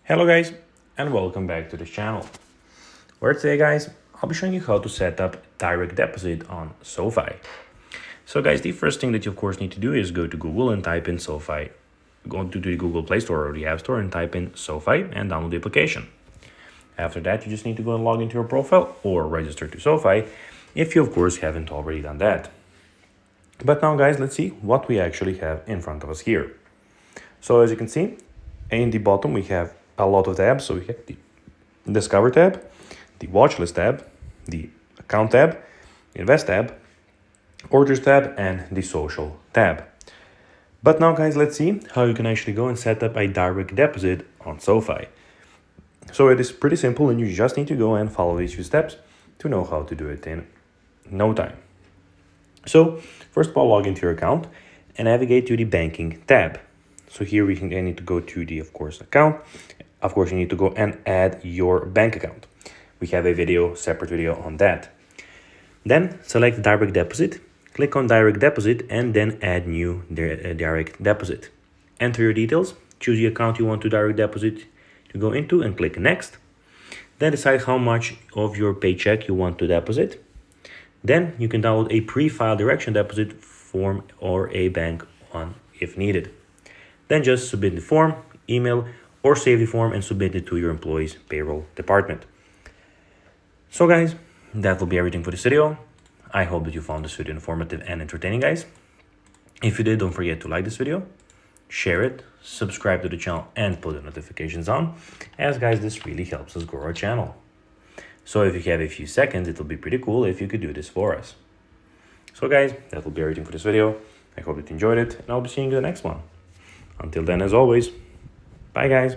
Hello guys, and welcome back to this channel, where today guys, I'll be showing you how to set up direct deposit on SoFi. So guys, the first thing that you of course need to do is go to Google and type in SoFi. Go to the Google Play Store or the App Store and type in SoFi and download the application. After that, you just need to go and log into your profile or register to SoFi if you of course haven't already done that. But now guys, let's see what we actually have in front of us here. So as you can see, in the bottom we have a lot of tabs. So we have the Discover tab, the Watch List tab, the Account tab, Invest tab, Orders tab, and the Social tab. But now guys, let's see how you can actually go and set up a direct deposit on SoFi. So it is pretty simple and you just need to go and follow these few steps to know how to do it in no time. So first of all, log into your account and navigate to the Banking tab. So here we need to go to the, of course, account. Of course, you need to go and add your bank account. We have a separate video on that. Then select direct deposit, click on direct deposit, and then add new direct deposit. Enter your details, choose the account you want to direct deposit to go into and click next. Then decide how much of your paycheck you want to deposit. Then you can download a pre-filed direction deposit form or a bank one if needed. Then just submit the form, email, or save the form and submit it to your employee's payroll department. So guys, that will be everything for this video. I hope that you found this video informative and entertaining, guys. If you did, don't forget to like this video, share it, subscribe to the channel, and put the notifications on, as guys, this really helps us grow our channel. So if you have a few seconds, it will be pretty cool if you could do this for us. So guys, that will be everything for this video. I hope that you enjoyed it, and I'll be seeing you in the next one. Until then, as always, bye guys.